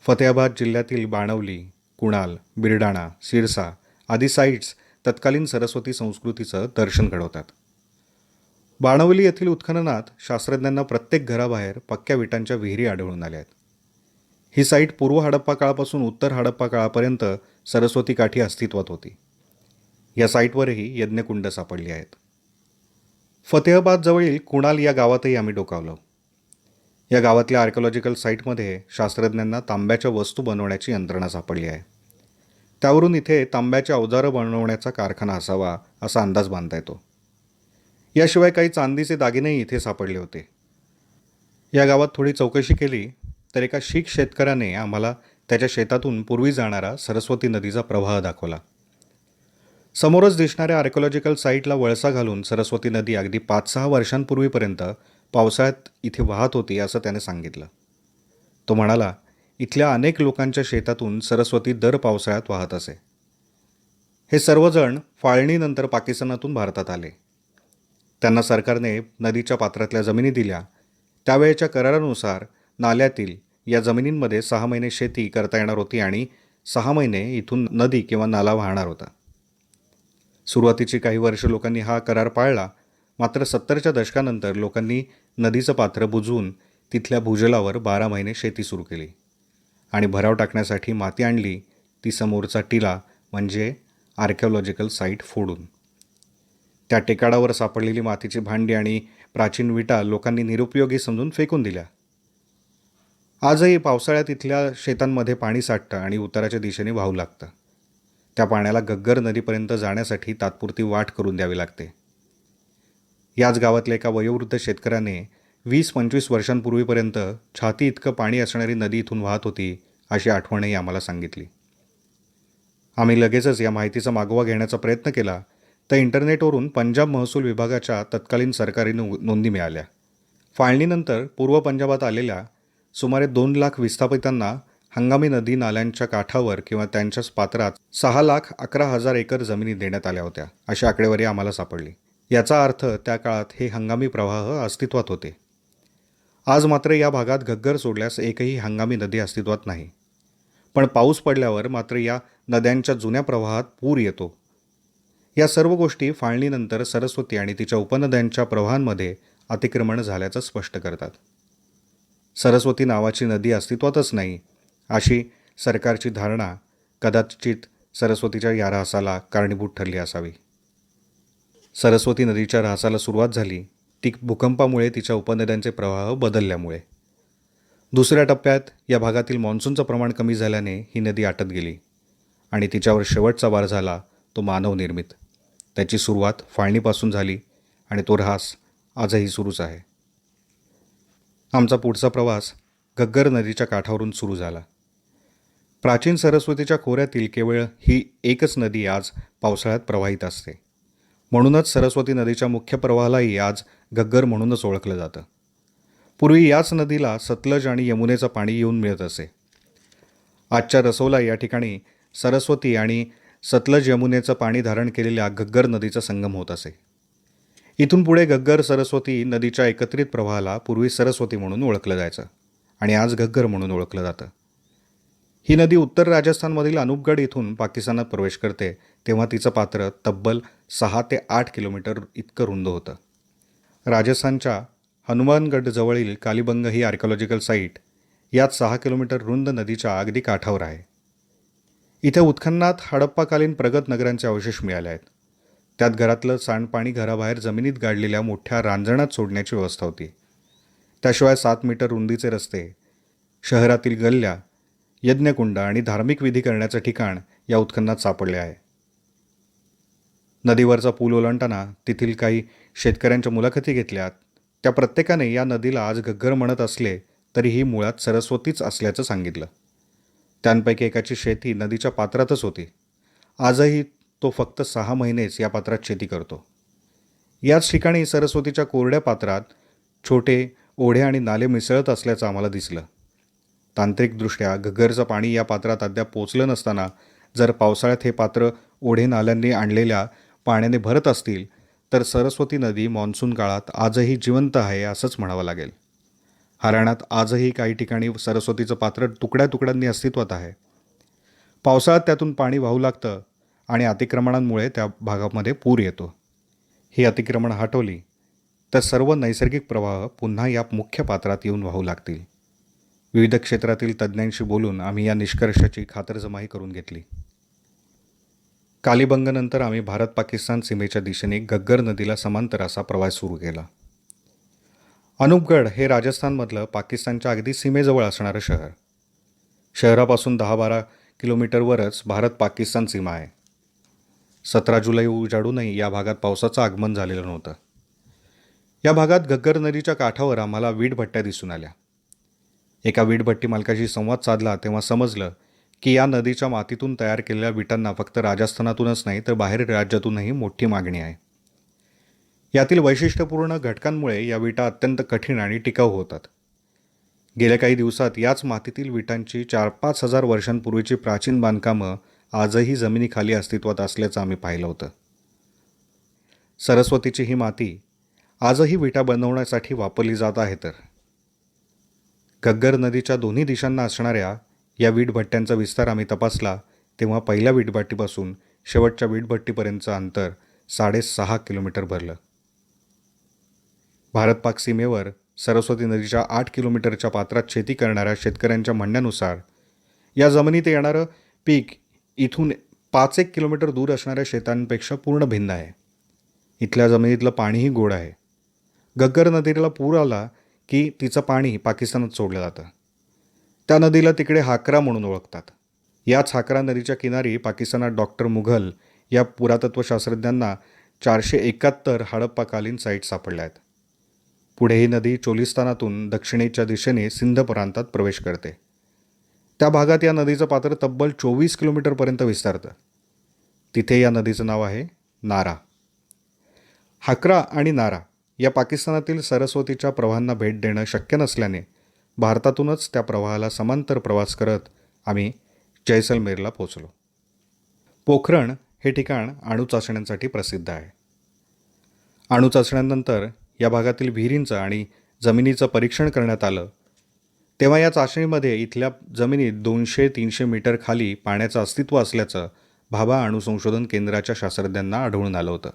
फतेहाबाद जिल्ह्यातील बाणवली, कुणाल, बिरडाणा, सिरसा आदी साईट्स तत्कालीन सरस्वती संस्कृतीचं दर्शन घडवतात. बाणवली येथील उत्खननात शास्त्रज्ञांना प्रत्येक घराबाहेर पक्क्या विटांच्या विहिरी आढळून आल्या आहेत. ही साईट पूर्व हडप्पा काळापासून उत्तर हडप्पा काळापर्यंत सरस्वती काठी अस्तित्वात होती. या साईटवरही यज्ञकुंड सापडली आहेत. फतेहाबाद जवळील कुणाल या गावातही आम्ही डोकावलो. या गावातल्या आर्किओलॉजिकल साईटमध्ये शास्त्रज्ञांना तांब्याच्या वस्तू बनवण्याची यंत्रणा सापडली आहे. त्यावरून इथे तांब्याच्या अवजारं बनवण्याचा कारखाना असावा असा अंदाज बांधता येतो. याशिवाय काही चांदीचे दागिनेही इथे सापडले होते. या गावात थोडी चौकशी केली तर एका शीख शेतकऱ्याने आम्हाला त्याच्या शेतातून पूर्वी जाणारा सरस्वती नदीचा प्रवाह दाखवला. समोरच दिसणाऱ्या आर्किओलॉजिकल साईटला वळसा घालून सरस्वती नदी अगदी 5-6 वर्षांपूर्वीपर्यंत पावसाळ्यात इथे वाहत होती असं त्याने सांगितलं. तो म्हणाला, इथल्या अनेक लोकांच्या शेतातून सरस्वती दर पावसाळ्यात वाहत असे. हे सर्वजण फाळणीनंतर पाकिस्तानातून भारतात आले. त्यांना सरकारने नदीच्या पात्रातल्या जमिनी दिल्या. त्यावेळेच्या करारानुसार नाल्यातील या जमिनींमध्ये 6 महिने शेती करता येणार होती आणि 6 महिने इथून नदी किंवा नाला वाहणार होता. सुरुवातीची काही वर्ष लोकांनी हा करार पाळला. मात्र 70च्या दशकानंतर लोकांनी नदीचं पात्र बुजवून तिथल्या भूजलावर 12 महिने शेती सुरू केली आणि भराव टाकण्यासाठी माती आणली, ती समोरचा टिला म्हणजे आर्किओलॉजिकल साईट फोडून. त्या टेकाडावर सापडलेली मातीची भांडी आणि प्राचीन विटा लोकांनी निरुपयोगी समजून फेकून दिल्या. आजही पावसाळ्यात इथल्या शेतांमध्ये पाणी साठतं आणि उत्तराच्या दिशेने वाहू लागतं. त्या पाण्याला घग्गर नदीपर्यंत जाण्यासाठी तात्पुरती वाट करून द्यावी लागते. याच गावातल्या एका वयोवृद्ध शेतकऱ्याने 20-25 वर्षांपूर्वीपर्यंत छाती इतकं पाणी असणारी नदी इथून वाहत होती अशी आठवणही आम्हाला सांगितली. आम्ही लगेचच या माहितीचा मागोवा घेण्याचा प्रयत्न केला तर इंटरनेटवरून पंजाब महसूल विभागाच्या तत्कालीन सरकारी नोंदी मिळाल्या. फाळणीनंतर पूर्व पंजाबात आलेल्या सुमारे 2 लाख विस्थापितांना हंगामी नदी नाल्यांच्या काठावर किंवा त्यांच्याच पात्रात 6,11,000 एकर जमिनी देण्यात आल्या होत्या अशी आकडेवारी आम्हाला सापडली. याचा अर्थ त्या काळात हे हंगामी प्रवाह अस्तित्वात होते. आज मात्र या भागात घग्गर सोडल्यास एकही हंगामी नदी अस्तित्वात नाही. पण पाऊस पडल्यावर मात्र या नद्यांच्या जुन्या प्रवाहात पूर येतो. या सर्व गोष्टी फाळणीनंतर सरस्वती आणि तिच्या उपनद्यांच्या प्रवाहांमध्ये अतिक्रमण झाल्याचं स्पष्ट करतात. सरस्वती नावाची नदी अस्तित्वातच नाही अशी सरकारची धारणा कदाचित सरस्वतीच्या या ऱ्हासाला कारणीभूत ठरली असावी. सरस्वती नदीच्या ऱ्हासाला सुरुवात झाली ती भूकंपामुळे तिच्या उपनद्यांचे प्रवाह बदलल्यामुळे. दुसऱ्या टप्प्यात या भागातील मान्सूनचं प्रमाण कमी झाल्याने ही नदी आटत गेली आणि तिच्यावर शेवटचा वार झाला तो मानवनिर्मित. त्याची सुरुवात फाळणीपासून झाली आणि तो ऱ्हास आजही सुरूच आहे. आमचा पुढचा प्रवास घग्गर नदीच्या काठावरून सुरू झाला. प्राचीन सरस्वतीच्या खोऱ्यातील केवळ ही एकच नदी आज पावसाळ्यात प्रवाहित असते. म्हणूनच सरस्वती नदीच्या मुख्य प्रवाहालाही आज घग्गर म्हणूनच ओळखलं जातं. पूर्वी याच नदीला सतलज आणि यमुनेचं पाणी येऊन मिळत असे. आजच्या रसोला या ठिकाणी सरस्वती आणि सतलज यमुनेचं पाणी धारण केलेल्या घग्गर नदीचा संगम होत असे. इथून पुढे घग्गर सरस्वती नदीच्या एकत्रित प्रवाहाला पूर्वी सरस्वती म्हणून ओळखलं जायचं आणि आज घग्गर म्हणून ओळखलं जातं. ही नदी उत्तर राजस्थानमधील अनूपगड इथून पाकिस्तानात प्रवेश करते तेव्हा तिचं पात्र तब्बल 6 ते 8 किलोमीटर इतकं रुंद होतं. राजस्थानच्या हनुमानगड जवळील कालीबंग ही आर्किओलॉजिकल साईट यात 6 किलोमीटर रुंद नदीच्या अगदी काठावर आहे. इथे उत्खननात हडप्पाकालीन प्रगत नगरांचे अवशेष मिळाले आहेत. त्यात घरातलं सांडपाणी घराबाहेर जमिनीत गाडलेल्या मोठ्या रांजणात सोडण्याची व्यवस्था होती. त्याशिवाय 7 मीटर रुंदीचे रस्ते, शहरातील गल्ल्या, यज्ञकुंड आणि धार्मिक विधी करण्याचं ठिकाण या उत्खननात सापडले आहे. नदीवरचा पूल ओलांडताना तेथील काही शेतकऱ्यांच्या मुलाखती घेतल्यात. त्या प्रत्येकाने या नदीला आज घग्गर म्हणत असले तरी ही मुळात सरस्वतीच असल्याचं सांगितलं. त्यांपैकी एकाची शेती नदीच्या पात्रातच होती. आजही तो फक्त 6 महिनेच या पात्रात शेती करतो. याच ठिकाणी सरस्वतीच्या कोरड्या पात्रात छोटे ओढे आणि नाले मिसळत असल्याचं आम्हाला दिसलं. तांत्रिकदृष्ट्या घग्गरचं पाणी या पात्रात अद्याप पोचलं नसताना जर पावसाळ्यात हे पात्र ओढे नाल्यांनी आणलेल्या पाण्याने भरत असतील तर सरस्वती नदी मान्सून काळात आजही जिवंत आहे असंच म्हणावं लागेल. हरियाणात आजही काही ठिकाणी सरस्वतीचं पात्र तुकड्या तुकड्यांनी अस्तित्वात आहे. पावसाळ्यात त्यातून पाणी वाहू लागतं आणि अतिक्रमणांमुळे त्या भागामध्ये पूर येतो. ही अतिक्रमण हटवली तर सर्व नैसर्गिक प्रवाह पुन्हा या मुख्य पात्रात येऊन वाहू लागतील. विविध क्षेत्रातील तज्ज्ञांशी बोलून आम्ही या निष्कर्षाची खातरजमाही करून घेतली. कालीबंगनंतर आम्ही भारत पाकिस्तान सीमेच्या दिशेने घग्गर नदीला समांतर असा प्रवास सुरू केला. अनूपगड हे राजस्थानमधलं पाकिस्तानच्या अगदी सीमेजवळ असणारं शहर. शहरापासून 10-12 किलोमीटरवरच भारत पाकिस्तान सीमा आहे. 17 जुलै उजाडूनही या भागात पावसाचं आगमन झालेलं नव्हतं. या भागात घग्गर नदीच्या काठावर आम्हाला वीटभट्ट्या दिसून आल्या. एका वीटभट्टी मालकाशी संवाद साधला तेव्हा समजलं की या नदीच्या मातीतून तयार केलेल्या विटांना फक्त राजस्थानातूनच नाही तर बाहेर राज्यातूनही मोठी मागणी आहे. यातील वैशिष्ट्यपूर्ण घटकांमुळे या विटा अत्यंत कठीण आणि टिकाऊ होतात. गेल्या काही दिवसात याच मातीतील विटांची 4-5 हजार वर्षांपूर्वीची प्राचीन बांधकामं आजही जमिनीखाली अस्तित्वात असल्याचं आम्ही पाहिलं होतं. सरस्वतीची ही माती आजही विटा बनवण्यासाठी वापरली जात आहे. तर घग्गर नदीच्या दोन्ही दिशांना असणाऱ्या या वीटभट्ट्यांचा विस्तार आम्ही तपासला तेव्हा पहिल्या वीटभट्टीपासून शेवटच्या वीटभट्टीपर्यंतचं अंतर 6.5 किलोमीटर भरलं. भारत पाक सीमेवर सरस्वती नदीच्या 8 किलोमीटरच्या पात्रात शेती करणाऱ्या शेतकऱ्यांच्या म्हणण्यानुसार या जमिनीत येणारं पीक इथून 5-1 किलोमीटर दूर असणाऱ्या शेतांपेक्षा पूर्ण भिन्न आहे. इथल्या जमिनीतलं पाणीही गोड आहे. घग्गर नदीला पूर आला की तिचं पाणी पाकिस्तानात सोडलं जातं. त्या नदीला तिकडे हाकरा म्हणून ओळखतात. याच हाकरा नदीच्या किनारी पाकिस्तानात डॉक्टर मुघल या पुरातत्वशास्त्रज्ञांना 471 हडप्पाकालीन साईट सापडल्या आहेत. पुढे ही नदी चोलिस्तानातून दक्षिणेच्या दिशेने सिंध प्रांतात प्रवेश करते. त्या भागात या नदीचं पात्र तब्बल 24 किलोमीटरपर्यंत विस्तारतं. तिथे या नदीचं नाव आहे नारा. हाकरा आणि नारा या पाकिस्तानातील सरस्वतीच्या प्रवाहांना भेट देणं शक्य नसल्याने भारतातूनच त्या प्रवाहाला समांतर प्रवास करत आम्ही जैसलमेरला पोचलो. पोखरण हे ठिकाण अणु चाचण्यांसाठी प्रसिद्ध आहे. अणु चाचण्यांनंतर या भागातील विहिरींचं आणि जमिनीचं परीक्षण करण्यात आलं तेव्हा या चाचणीमध्ये इथल्या जमिनीत 200-300 मीटर खाली पाण्याचं अस्तित्व असल्याचं भाभा अणु संशोधन केंद्राच्या शास्त्रज्ञांना आढळून आलं होतं.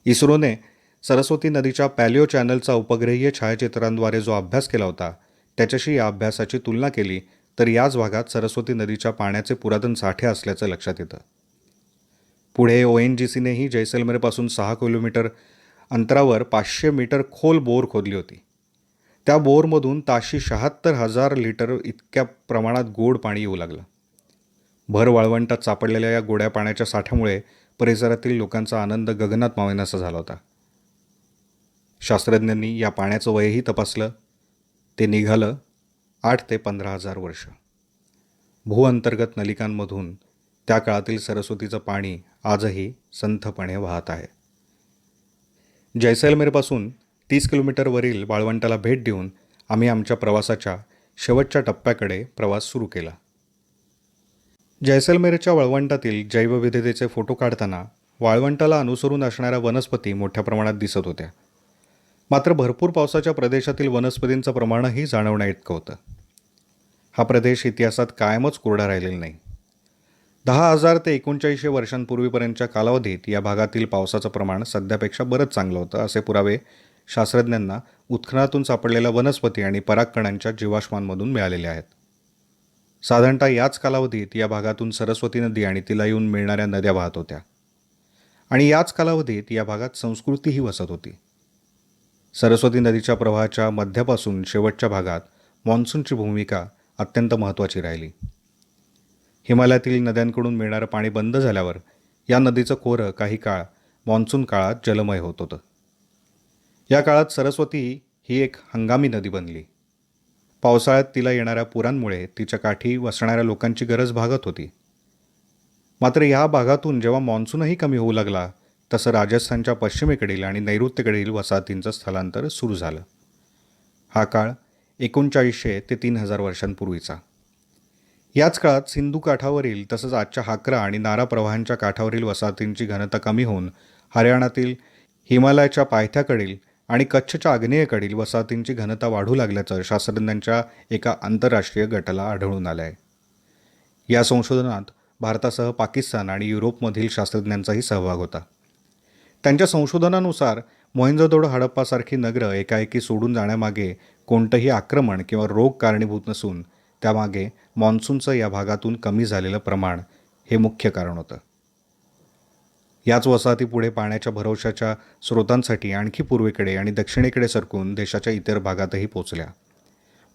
इस्रोने सरस्वती नदीच्या पॅलिओ चॅनलचा उपग्रहीय छायाचित्रांद्वारे जो अभ्यास केला होता त्याच्याशी या अभ्यासाची तुलना केली तर याच भागात सरस्वती नदीच्या पाण्याचे पुरातन साठे असल्याचं लक्षात येतं. पुढे ONGCनेही जैसलमेरपासून 6 किलोमीटर अंतरावर 500 मीटर खोल बोर खोदली होती. त्या बोरमधून ताशी 76,000 लिटर इतक्या प्रमाणात गोड पाणी येऊ लागलं. भर वाळवंटात सापडलेल्या या गोड्या पाण्याच्या साठ्यामुळे परिसरातील लोकांचा आनंद गगनात मावेनासा झाला होता. शास्त्रज्ञांनी या पाण्याचं वयही तपासलं. ते निघालं 8 ते 15,000 वर्ष. भूअंतर्गत नलिकांमधून त्या काळातील सरस्वतीचं पाणी आजही संथपणे वाहत आहे. जैसलमेरपासून 30 किलोमीटरवरील वाळवंटाला भेट देऊन आम्ही आमच्या प्रवासाच्या शेवटच्या टप्प्याकडे प्रवास सुरू केला. जैसलमेरच्या वाळवंटातील जैवविविधतेचे फोटो काढताना वाळवंटाला अनुसरून असणाऱ्या वनस्पती मोठ्या प्रमाणात दिसत होत्या. मात्र भरपूर पावसाच्या प्रदेशातील वनस्पतींचं प्रमाणही जाणवण्याइतकं होतं. हा प्रदेश इतिहासात कायमच कोरडा राहिलेला नाही. 10,000 ते 3900 वर्षांपूर्वीपर्यंतच्या कालावधीत या भागातील पावसाचं प्रमाण सध्यापेक्षा बरंच चांगलं होतं असे पुरावे शास्त्रज्ञांना उत्खननातून सापडलेल्या वनस्पती आणि परागकणांच्या जीवाश्मांमधून मिळालेले आहेत. साधारणतः याच कालावधीत या भागातून सरस्वती नदी आणि तिला येऊन मिळणाऱ्या नद्या वाहत होत्या आणि याच कालावधीत या भागात संस्कृतीही वसत होती. सरस्वती नदीच्या प्रवाहाच्या मध्यापासून शेवटच्या भागात मॉन्सूनची भूमिका अत्यंत महत्त्वाची राहिली. हिमालयातील नद्यांकडून मिळणारं पाणी बंद झाल्यावर या नदीचं खोरं काही काळ मॉन्सून काळात जलमय होत होतं. या काळात सरस्वती ही एक हंगामी नदी बनली. पावसाळ्यात तिला येणाऱ्या पुरांमुळे तिच्या काठी वसणाऱ्या लोकांची गरज भागत होती. मात्र या भागातून जेव्हा मॉन्सूनही कमी होऊ लागला तसं राजस्थानच्या पश्चिमेकडील आणि नैऋत्येकडील वसाहतींचं स्थलांतर सुरू झालं. हा काळ 1900 ते 3000 वर्षांपूर्वीचा. याच काळात सिंधू काठावरील तसंच आजच्या हाकरा आणि नारा प्रवाहांच्या काठावरील वसाहतींची घनता कमी होऊन हरियाणातील हिमालयाच्या पायथ्याकडील आणि कच्छच्या आग्नेयेकडील वसाहतींची घनता वाढू लागल्याचं शास्त्रज्ञांच्या एका आंतरराष्ट्रीय गटाला आढळून आलं आहे. या संशोधनात भारतासह पाकिस्तान आणि युरोपमधील शास्त्रज्ञांचाही सहभाग होता. त्यांच्या संशोधनानुसार मोहेंजोदडो हडप्पासारखी नगरं एकाएकी सोडून जाण्यामागे कोणतंही आक्रमण किंवा रोग कारणीभूत नसून त्यामागे मॉन्सूनचं या भागातून कमी झालेलं प्रमाण हे मुख्य कारण होतं. याच वसाहती पुढे पाण्याच्या भरवशाच्या स्रोतांसाठी आणखी पूर्वेकडे आणि दक्षिणेकडे सरकून देशाच्या इतर भागातही पोचल्या.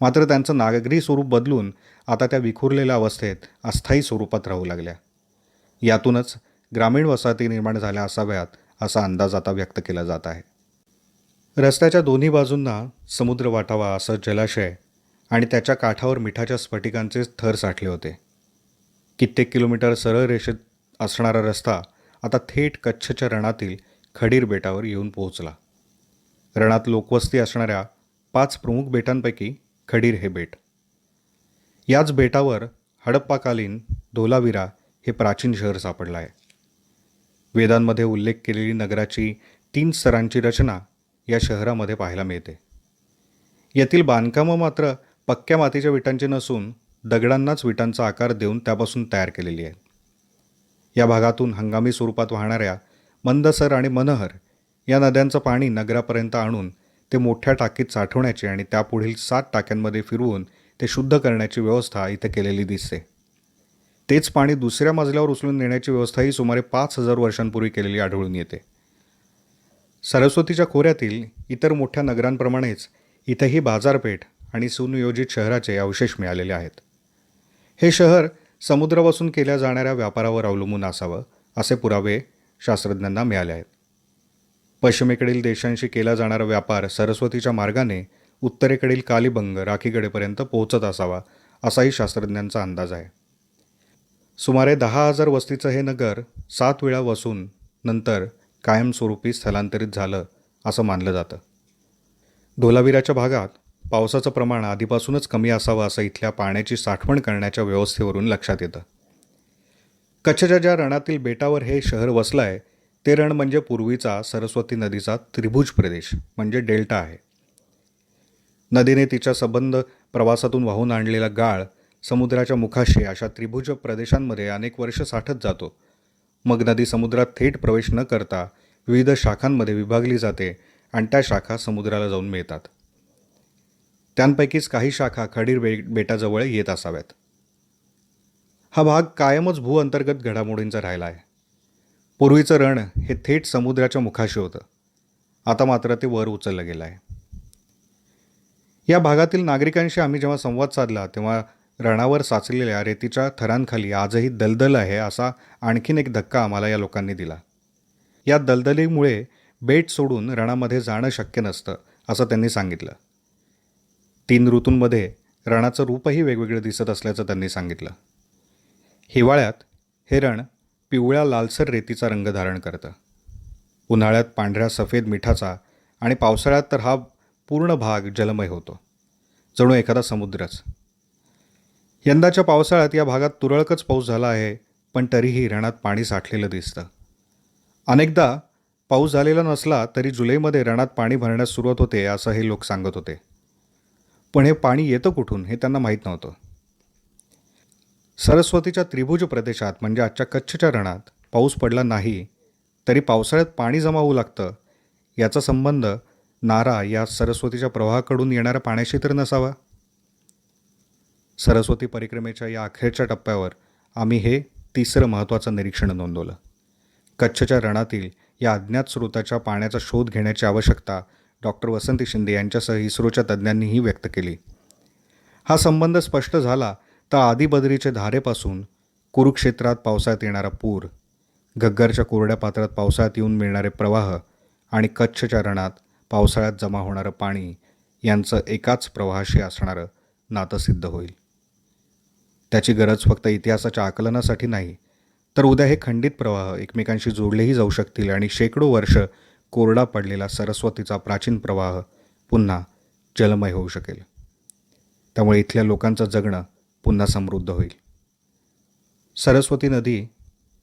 मात्र त्यांचं नागरी स्वरूप बदलून आता त्या विखुरलेल्या अवस्थेत अस्थायी स्वरूपात राहू लागल्या. यातूनच ग्रामीण वसाहती निर्माण झाल्या असाव्यात असा अंदाज आता व्यक्त केला जात आहे. रस्त्याच्या दोन्ही बाजूंना समुद्र वाटावा असं जलाशय आणि त्याच्या काठावर मिठाच्या स्फटिकांचे थर साठले होते. कित्येक किलोमीटर सरळ रेषेत असणारा रस्ता आता थेट कच्छच्या रणातील खडीर बेटावर येऊन पोहोचला. रणात लोकवस्ती असणाऱ्या 5 प्रमुख बेटांपैकी खडीर हे बेट. याच बेटावर हडप्पाकालीन धोलावीरा हे प्राचीन शहर सापडलं आहे. वेदांमध्ये उल्लेख केलेली नगराची 3 स्तरांची रचना या शहरामध्ये पाहायला मिळते. यातील बांधकामं मात्र पक्क्या मातीच्या विटांची नसून दगडांनाच विटांचा आकार देऊन त्यापासून तयार केलेली आहे. या भागातून हंगामी स्वरूपात वाहणाऱ्या मंदसर आणि मनहर या नद्यांचं पाणी नगरापर्यंत आणून ते मोठ्या टाकीत साठवण्याची आणि त्यापुढील 7 टाक्यांमध्ये फिरवून ते शुद्ध करण्याची व्यवस्था इथे केलेली दिसते. तेच पाणी दुसऱ्या मजल्यावर उचलून नेण्याची व्यवस्थाही सुमारे 5,000 वर्षांपूर्वी केलेली आढळून येते. सरस्वतीच्या खोऱ्यातील इतर मोठ्या नगरांप्रमाणेच इथेही बाजारपेठ आणि सुनियोजित शहराचे अवशेष मिळालेले आहेत. हे शहर समुद्रापासून केल्या जाणाऱ्या व्यापारावर अवलंबून असावं असे पुरावे शास्त्रज्ञांना मिळाले आहेत. पश्चिमेकडील देशांशी केला जाणारा व्यापार सरस्वतीच्या मार्गाने उत्तरेकडील कालिबंग राखीगडेपर्यंत पोहोचत असावा असाही शास्त्रज्ञांचा अंदाज आहे. सुमारे 10,000 वस्तीचं हे नगर 7 वेळा वसून नंतर कायमस्वरूपी स्थलांतरित झालं असं मानलं जातं. धोलावीराच्या भागात पावसाचं प्रमाण आधीपासूनच कमी असावं असं इथल्या पाण्याची साठवण करण्याच्या व्यवस्थेवरून लक्षात येतं. कच्छच्या ज्या रणातील बेटावर हे शहर वसलं आहे ते रण म्हणजे पूर्वीचा सरस्वती नदीचा त्रिभुज प्रदेश म्हणजे डेल्टा आहे. नदीने तिच्या संबंध प्रवासातून वाहून आणलेला गाळ समुद्राच्या मुखाशी अशा त्रिभुज प्रदेशांमध्ये अनेक वर्ष साठत जातो. मग नदी समुद्रात थेट प्रवेश न करता विविध शाखांमध्ये विभागली जाते आणि त्या शाखा समुद्राला जाऊन मिळतात. त्यांपैकीच काही शाखा खडीर बेटाजवळ येत असाव्यात. हा भाग कायमच भूअंतर्गत घडामोडींचा राहिला आहे. पूर्वीचं रण हे थेट समुद्राच्या मुखाशी होतं. आता मात्र ते वर उचललं गेलं आहे. या भागातील नागरिकांशी आम्ही जेव्हा संवाद साधला तेव्हा रणावर साचलेल्या रेतीच्या थरांखाली आजही दलदल आहे असा आणखीन एक धक्का आम्हाला या लोकांनी दिला. या दलदलीमुळे बेट सोडून रणामध्ये जाणं शक्य नसतं असं त्यांनी सांगितलं. 3 ऋतूंमध्ये रणाचं रूपही वेगवेगळं दिसत असल्याचं त्यांनी सांगितलं. हिवाळ्यात हे रण पिवळ्या लालसर रेतीचा रंग धारण करतं. उन्हाळ्यात पांढऱ्या सफेद मिठाचा आणि पावसाळ्यात तर हा पूर्ण भाग जलमय होतो, जणू एखादा समुद्रच. यंदाच्या पावसाळ्यात या भागात तुरळकच पाऊस झाला आहे, पण तरीही रणात पाणी साठलेलं दिसतं. अनेकदा पाऊस झालेला नसला तरी जुलैमध्ये रणात पाणी भरण्यास सुरुवात होते असं हे लोक सांगत होते. पण हे पाणी येतं कुठून हे त्यांना माहीत नव्हतं. सरस्वतीच्या त्रिभुज प्रदेशात म्हणजे आजच्या कच्छच्या रणात पाऊस पडला नाही तरी पावसाळ्यात पाणी जमा होऊ लागतं. याचा संबंध नारा या सरस्वतीच्या प्रवाहाकडून येणाऱ्या पाण्याशी तर नसावा. सरस्वती परिक्रमेच्या या अखेरच्या टप्प्यावर आम्ही हे 3रं महत्त्वाचं निरीक्षण नोंदवलं. कच्छच्या रणातील या अज्ञात स्रोताच्या पाण्याचा शोध घेण्याची आवश्यकता डॉक्टर वसंती शिंदे यांच्यासह इस्रोच्या तज्ज्ञांनीही व्यक्त केली. हा संबंध स्पष्ट झाला तर आदिबद्रीच्या धारेपासून कुरुक्षेत्रात पावसाळ्यात येणारा पूर, घग्गरच्या कोरड्या पात्रात पावसाळ्यात येऊन मिळणारे प्रवाह आणि कच्छच्या रणात पावसाळ्यात जमा होणारं पाणी यांचं एकाच प्रवाहाशी असणारं नातं सिद्ध होईल. त्याची गरज फक्त इतिहासाच्या आकलनासाठी नाही तर उद्या हे खंडित प्रवाह एकमेकांशी जोडलेही जाऊ शकतील आणि शेकडो वर्ष कोरडा पडलेला सरस्वतीचा प्राचीन प्रवाह पुन्हा जलमय होऊ शकेल. त्यामुळे इथल्या लोकांचं जगणं पुन्हा समृद्ध होईल. सरस्वती नदी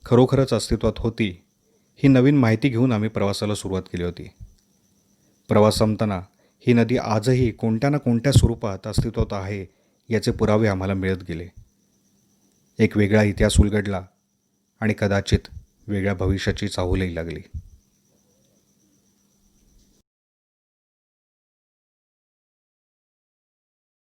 खरोखरच अस्तित्वात होती ही नवीन माहिती घेऊन आम्ही प्रवासाला सुरुवात केली होती. प्रवास संपताना ही नदी आजही कोणत्या ना कोणत्या स्वरूपात अस्तित्वात आहे याचे पुरावे आम्हाला मिळत गेले. एक वेगळा इतिहास उलगडला आणि कदाचित वेगळ्या भविष्याची चाहूलही लागली.